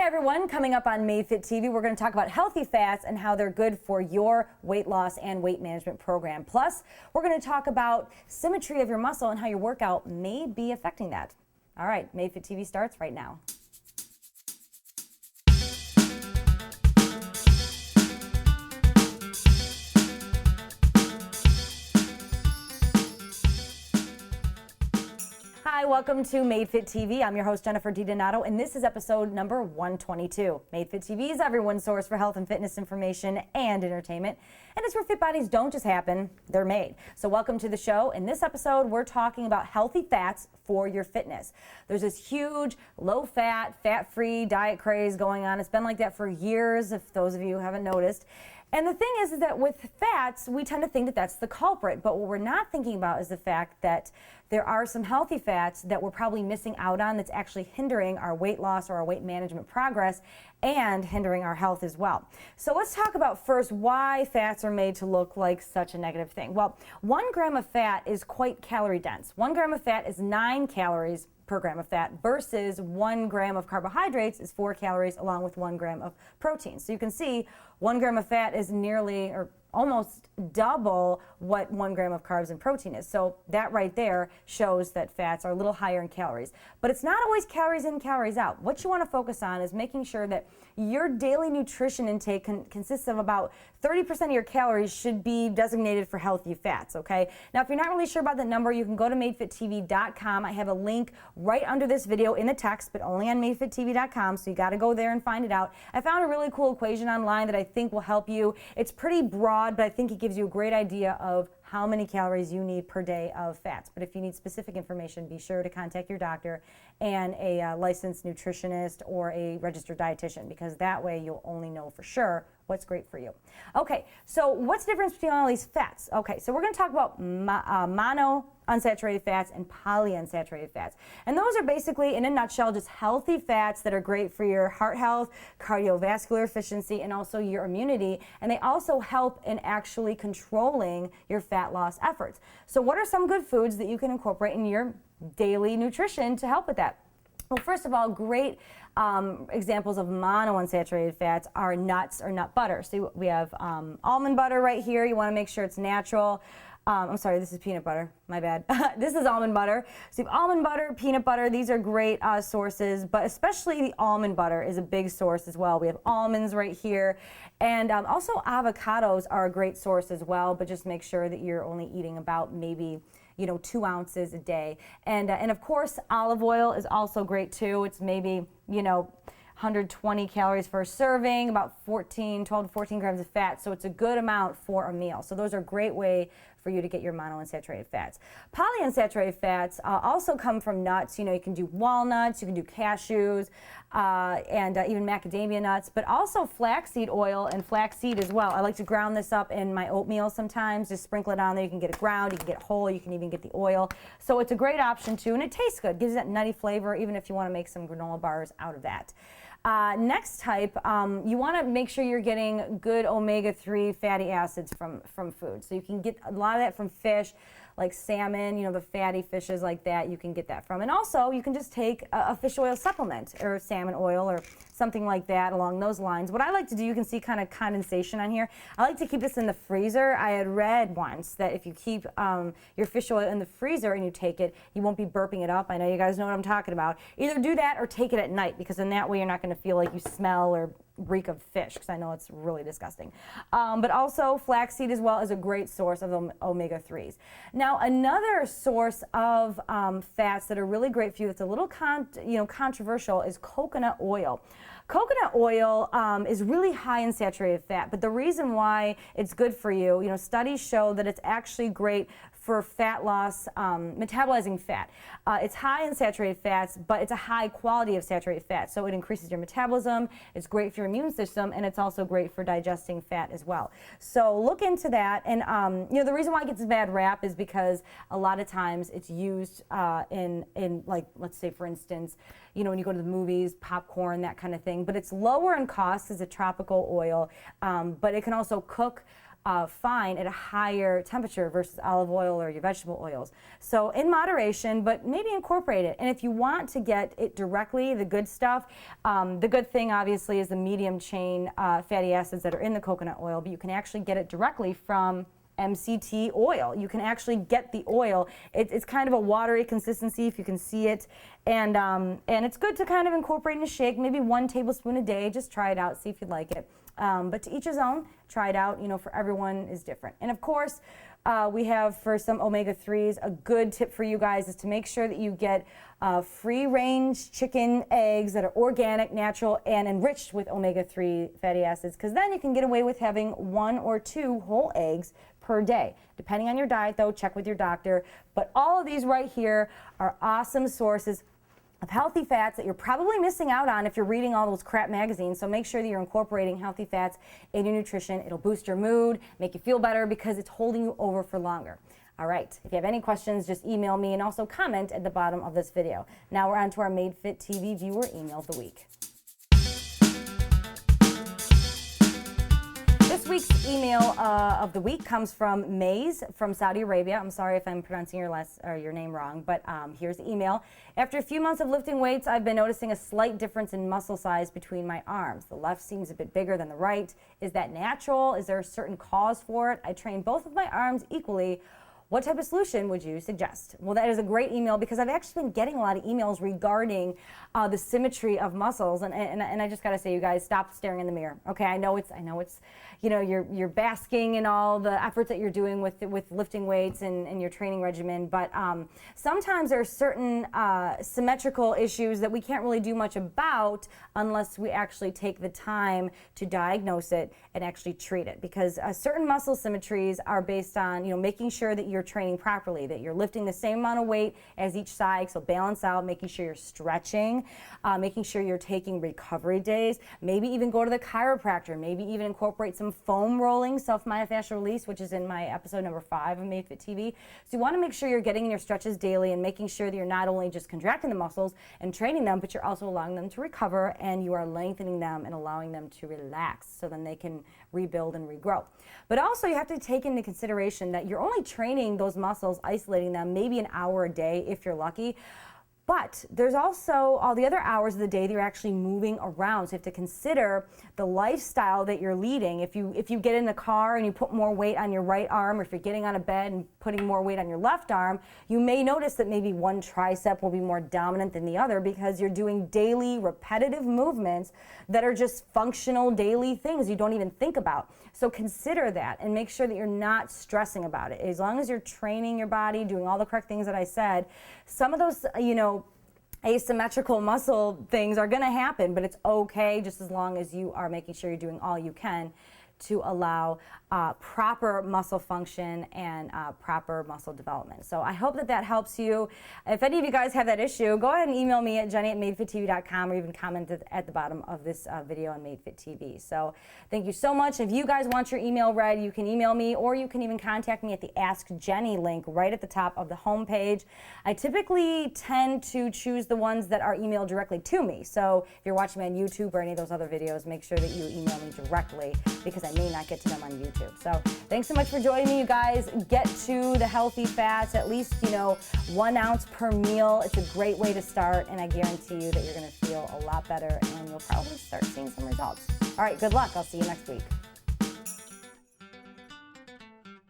everyone, coming up on Made Fit TV, we're going to talk about healthy fats and how they're good for your weight loss and weight management program. Plus, we're going to talk about symmetry of your muscle and how your workout may be affecting that. All right, Made Fit TV starts right now. Hi, welcome to Made Fit TV. I'm your host, Jennifer DiDonato, and this is episode number 122. Made Fit TV is everyone's source for health and fitness information and entertainment, and it's where fit bodies don't just happen, they're made. So welcome to the show. In this episode, we're talking about healthy fats for your fitness. There's this huge low-fat, fat-free diet craze going on. It's been like that for years, if those of you haven't noticed. And the thing is that with fats, we tend to think that that's the culprit. But what we're not thinking about is the fact that there are some healthy fats that we're probably missing out on that's actually hindering our weight loss or our weight management progress and hindering our health as well. So let's talk about first why fats are made to look like such a negative thing. Well, 1 gram of fat is quite calorie dense. 1 gram of fat is 9 calories per gram of fat versus 1 gram of carbohydrates is 4 calories along with 1 gram of protein. So you can see 1 gram of fat is nearly or almost double what 1 gram of carbs and protein is. So that right there shows that fats are a little higher in calories. But it's not always calories in, calories out. What you want to focus on is making sure that your daily nutrition intake consists of about 30% of your calories should be designated for healthy fats, okay? Now, if you're not really sure about the number, you can go to madefittv.com. I have a link right under this video in the text, but only on madefittv.com, so you got to go there and find it out. I found a really cool equation online that I think will help you. It's pretty broad, but I think it gives you a great idea of how many calories you need per day of fats. But if you need specific information, be sure to contact your doctor and a licensed nutritionist or a registered dietitian, because that way you'll only know for sure what's great for you. Okay, so what's the difference between all these fats? Okay, so we're going to talk about monounsaturated fats and polyunsaturated fats. And those are basically, in a nutshell, just healthy fats that are great for your heart health, cardiovascular efficiency, and also your immunity. And they also help in actually controlling your fat loss efforts. So what are some good foods that you can incorporate in your daily nutrition to help with that? Well, first of all, great examples of monounsaturated fats are nuts or nut butter. So we have almond butter right here. You want to make sure it's natural. I'm sorry, this is peanut butter. My bad. This is almond butter. So you have almond butter, peanut butter. These are great sources, but especially the almond butter is a big source as well. We have almonds right here. And also avocados are a great source as well, but just make sure that you're only eating about maybe 2 ounces a day. And of course, olive oil is also great too. It's maybe, 120 calories for a serving, about 12 to 14 grams of fat. So it's a good amount for a meal. So those are a great way for you to get your monounsaturated fats. Polyunsaturated fats also come from nuts. You can do walnuts, you can do cashews, and even macadamia nuts, but also flaxseed oil and flaxseed as well. I like to ground this up in my oatmeal sometimes, just sprinkle it on there. You can get it ground, you can get it whole, you can even get the oil. So it's a great option too, and it tastes good, gives that nutty flavor, even if you want to make some granola bars out of that. Next type, you want to make sure you're getting good omega-3 fatty acids from food. So you can get a lot of that from fish, like salmon, the fatty fishes like that, you can get that from. And also, you can just take a fish oil supplement or salmon oil or something like that along those lines. What I like to do, you can see kind of condensation on here. I like to keep this in the freezer. I had read once that if you keep your fish oil in the freezer and you take it, you won't be burping it up. I know you guys know what I'm talking about. Either do that or take it at night, because in that way you're not going to feel like you smell or reek of fish, because I know it's really disgusting. But also flaxseed as well is a great source of omega-3s. Now another source of fats that are really great for you, that's a little controversial, is coconut oil. Coconut oil is really high in saturated fat, but the reason why it's good for you, studies show that it's actually great for fat loss, metabolizing fat. It's high in saturated fats, but it's a high quality of saturated fat. So it increases your metabolism, it's great for your immune system, and it's also great for digesting fat as well. So look into that. And the reason why it gets a bad rap is because a lot of times it's used in like, let's say for instance, when you go to the movies, popcorn, that kind of thing. But it's lower in cost as a tropical oil, but it can also cook fine at a higher temperature versus olive oil or your vegetable oils. So in moderation, but maybe incorporate it. And if you want to get it directly, the good stuff, the good thing obviously is the medium chain fatty acids that are in the coconut oil, but you can actually get it directly from MCT oil. You can actually get the oil. It's kind of a watery consistency if you can see it, and it's good to kind of incorporate in a shake, maybe 1 tablespoon a day. Just try it out, see if you like it. But to each his own, try it out. You know, for everyone is different. And of course, we have for some omega-3s, a good tip for you guys is to make sure that you get free-range chicken eggs that are organic, natural, and enriched with omega-3 fatty acids, because then you can get away with having 1 or 2 whole eggs per day. Depending on your diet, though, check with your doctor. But all of these right here are awesome sources of healthy fats that you're probably missing out on if you're reading all those crap magazines. So make sure that you're incorporating healthy fats in your nutrition. It'll boost your mood, make you feel better because it's holding you over for longer. All right, if you have any questions, just email me and also comment at the bottom of this video. Now we're on to our Made Fit TV viewer email of the week. This week's email of the week comes from Maze from Saudi Arabia. I'm sorry if I'm pronouncing your name wrong, but here's the email. After a few months of lifting weights, I've been noticing a slight difference in muscle size between my arms. The left seems a bit bigger than the right. Is that natural? Is there a certain cause for it? I train both of my arms equally. What type of solution would you suggest? Well, that is a great email because I've actually been getting a lot of emails regarding the symmetry of muscles, and I just gotta say, you guys, stop staring in the mirror. Okay, I know it's, you know, you're basking in all the efforts that you're doing with lifting weights and your training regimen, but sometimes there are certain symmetrical issues that we can't really do much about unless we actually take the time to diagnose it and actually treat it. Because certain muscle symmetries are based on, you know, making sure that you're training properly, that you're lifting the same amount of weight as each side, so balance out, making sure you're stretching, making sure you're taking recovery days, maybe even go to the chiropractor, maybe even incorporate some foam rolling, self-myofascial release, which is in my episode number 5 of Made Fit TV. So you want to make sure you're getting in your stretches daily and making sure that you're not only just contracting the muscles and training them, but you're also allowing them to recover, and you are lengthening them and allowing them to relax so then they can rebuild and regrow. But also you have to take into consideration that you're only training those muscles, isolating them maybe an hour a day if you're lucky. But there's also all the other hours of the day that you're actually moving around. So you have to consider the lifestyle that you're leading. If you get in the car and you put more weight on your right arm, or if you're getting on a bed and putting more weight on your left arm, you may notice that maybe one tricep will be more dominant than the other because you're doing daily repetitive movements that are just functional daily things you don't even think about. So consider that and make sure that you're not stressing about it. As long as you're training your body, doing all the correct things that I said, some of those, you know, asymmetrical muscle things are going to happen, but it's okay just as long as you are making sure you're doing all you can to allow proper muscle function and proper muscle development. So I hope that that helps you. If any of you guys have that issue, go ahead and email me at jenny@madefittv.com, or even comment at the bottom of this video on Made Fit TV. So thank you so much. If you guys want your email read, you can email me, or you can even contact me at the Ask Jenny link right at the top of the homepage. I typically tend to choose the ones that are emailed directly to me. So if you're watching me on YouTube or any of those other videos, make sure that you email me directly because I may not get to them on YouTube. So thanks so much for joining me, you guys. Get to the healthy fats, at least, you know, 1 ounce per meal. It's a great way to start, and I guarantee you that you're going to feel a lot better and you'll probably start seeing some results. All right, good luck. I'll see you next week.